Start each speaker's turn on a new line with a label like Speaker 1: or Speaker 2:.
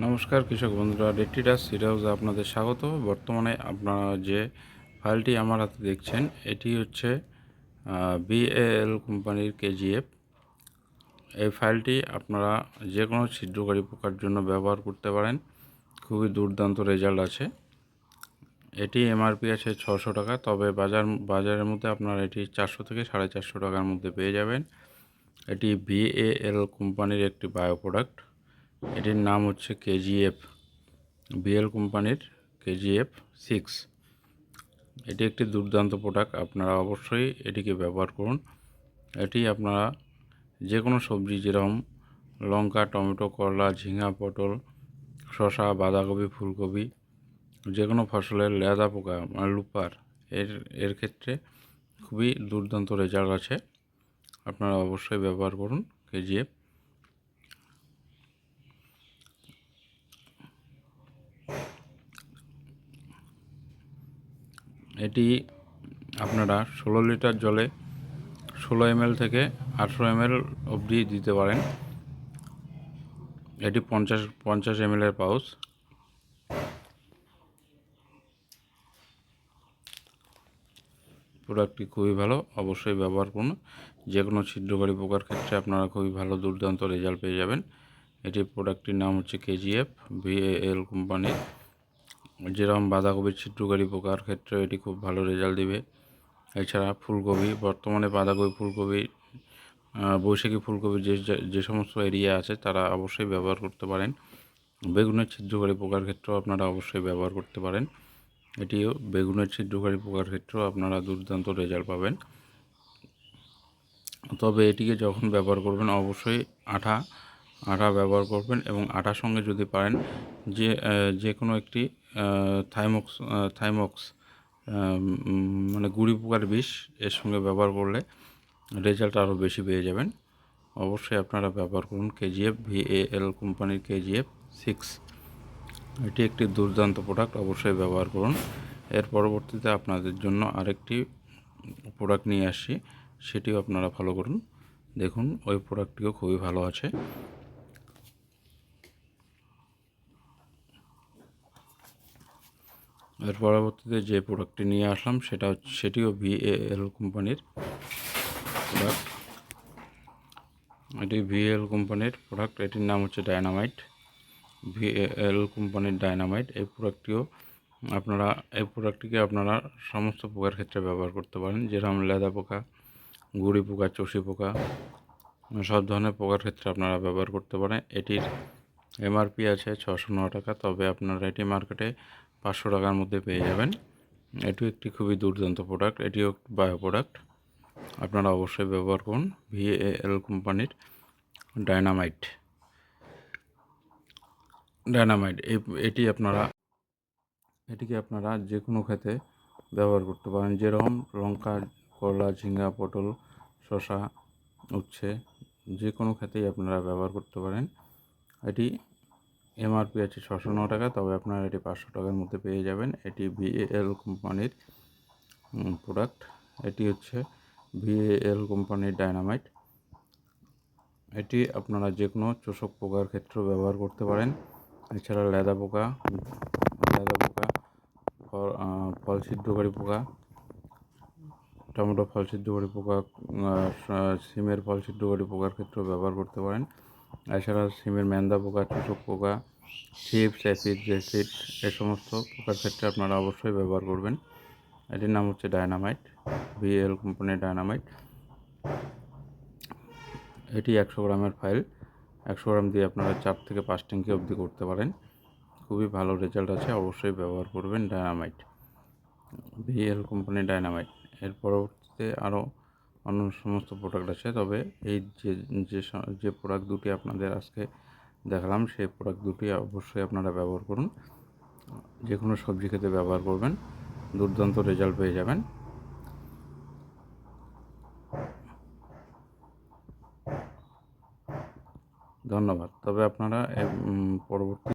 Speaker 1: নমস্কার কৃষক বন্ধুরা, রেটিডাস সিড হাউসে আপনাদের স্বাগত। বর্তমানে আপনারা যে ফাইলটি আমার হাতে দেখছেন এটি হচ্ছে বিএএল কোম্পানির কেজিএফ। এই ফাইলটি আপনারা যে কোনো ছিদ্রকারী পোকার জন্য ব্যবহার করতে পারেন। খুবই দুর্দান্ত রেজাল্ট আছে। এটি এমআরপি আছে 600 টাকা, তবে বাজারের মধ্যে আপনারা এটি 400 থেকে 450 টাকার মধ্যে পেয়ে যাবেন। এটি বিএএল কোম্পানির একটি বায়ো প্রোডাক্ট। এটির নাম হচ্ছে কেজিএফ, বিএল কোম্পানির কেজিএফ 6। এটি একটি দুর্দান্ত প্রোডাক্ট, আপনারা অবশ্যই এটিকে ব্যবহার করুন। এটি আপনারা যে কোনো সবজি, যেরকম লঙ্কা, টমেটো, করলা, ঝিঙা, পটল, শসা, বাঁধাকপি, ফুলকপি, যে কোনো ফসলের লেদা পোকা মানে লুপার এর ক্ষেত্রে খুবই দুর্দান্ত রেজাল্ট আছে। আপনারা অবশ্যই ব্যবহার করুন কেজিএফ। এটি আপনারা 16 লিটার জলে 16 ml থেকে 18 ml অবধি দিতে পারেন। এটি 50 ml এর পাউচ। প্রোডাক্টটি খুবই ভালো, অবশ্যই ব্যবহার করুন। যে কোনো ছিদ্রকারী পোকার ক্ষেত্রে আপনারা খুবই ভালো দুর্দান্ত রেজাল্ট পেয়ে যাবেন। এটির প্রোডাক্টটির নাম হচ্ছে কেজিএফ, বিএএল কোম্পানির। যেরকম বাঁধাকপির ছিদ্রকারী পোকার ক্ষেত্রে এটি খুব ভালো রেজাল্ট দিবে। এছাড়া ফুলকপি, বর্তমানে বাঁধাকপি, ফুলকপি, বৈশাখী ফুলকপির যে সমস্ত এরিয়া আছে তারা অবশ্যই ব্যবহার করতে পারেন। বেগুনের ছিদ্রকারী পোকার ক্ষেত্রেও আপনারা অবশ্যই ব্যবহার করতে পারেন। এটিও বেগুনের ছিদ্রকারী পোকার ক্ষেত্রেও আপনারা দুর্দান্ত রেজাল্ট পাবেন। তবে এটিকে যখন ব্যবহার করবেন অবশ্যই আঠা ব্যবহার করবেন, এবং আঠার সঙ্গে যদি পারেন যে কোনো একটি থাইমক্স মানে গুঁড়ি পোকার বিষ এর সঙ্গে ব্যবহার করলে রেজাল্ট আরও বেশি পেয়ে যাবেন। অবশ্যই আপনারা ব্যবহার করুন কেজিএফ, ভিএএল কোম্পানির কেজিএফ 6। এটি একটি দুর্দান্ত প্রোডাক্ট, অবশ্যই ব্যবহার করুন। এর পরবর্তীতে আপনাদের জন্য আরেকটি প্রোডাক্ট নিয়ে আসছি, সেটিও আপনারা ফলো করুন। দেখুন, ওই প্রোডাক্টটিও খুবই ভালো আছে। এর পরবর্তীতে যে প্রোডাক্টটি নিয়ে আসলাম সেটিও ভিএএল কোম্পানির প্রোডাক্ট। এটি ভিএএল কোম্পানির প্রোডাক্ট। এটির নাম হচ্ছে ডায়নামাইট, ভিএএল কোম্পানির ডায়নামাইট। এই প্রোডাক্টটিকে আপনারা সমস্ত পোকার ক্ষেত্রে ব্যবহার করতে পারেন, যেরকম লেদা পোকা, গুঁড়ি পোকা, চষি পোকা, সব ধরনের পোকার ক্ষেত্রে আপনারা ব্যবহার করতে পারেন। এটির এমআরপি আছে 609 টাকা, তবে আপনারা এটি মার্কেটে 500 টাকার মধ্যে পেয়ে যাবেন। এটিও একটি খুবই দুর্দান্ত প্রোডাক্ট, এটিও বায়ো প্রোডাক্ট। আপনারা অবশ্যই ব্যবহার করুন ভিএএল কোম্পানির ডায়নামাইট। এটিকে আপনারা যে কোনো ক্ষেতে ব্যবহার করতে পারেন, যেরকম লঙ্কা, করলা, ঝিঙ্গা, পটল, শসা, উচ্ছে, যে কোনো ক্ষেতেই আপনারা ব্যবহার করতে পারেন। এটি এমআরপি আছে 609 টাকা, তবে আপনারা এটি 500 টাকার মধ্যে পেয়ে যাবেন। এটি ভিএএল কোম্পানির প্রোডাক্ট। এটি হচ্ছে ভিএএল কোম্পানির ডায়নামাইট। এটি আপনারা যে কোনো চোষক পোকার ক্ষেত্রেও ব্যবহার করতে পারেন। এছাড়া লেদা পোকা, ফল ছিদ্রকারী পোকা, টমেটো ফল ছিদ্রকারী পোকা, সিমের ফল ছিদ্রকারী পোকার ক্ষেত্রেও ব্যবহার করতে পারেন। এছাড়া সিমের ম্যান্দা পোকা, চোষক পোকা, চিপস, অ্যাফিড, জেসিড, এ সমস্ত পোকার ক্ষেত্রে আপনারা অবশ্যই ব্যবহার করবেন। এটির নাম হচ্ছে ডায়নামাইট, ভিএল কোম্পানির ডায়নামাইট। এটি 100 গ্রামের ফাইল। 100 গ্রাম দিয়ে আপনারা 4 থেকে 5 ট্যাঙ্কি অবধি করতে পারেন। খুবই ভালো রেজাল্ট আছে, অবশ্যই ব্যবহার করবেন ডায়নামাইট, ভিএল কোম্পানির ডায়নামাইট। এর পরবর্তীতে আরও অন্য সমস্ত প্রোডাক্ট আছে, তবে এই যে প্রোডাক্ট দুটি আপনাদের আজকে দেখালাম সেই প্রোডাক্ট দুটি অবশ্যই আপনারা ব্যবহার করুন। যে কোনো সবজি খেতে ব্যবহার করবেন, দুর্দান্ত রেজাল্ট পেয়ে যাবেন। ধন্যবাদ। তবে আপনারা পরবর্তী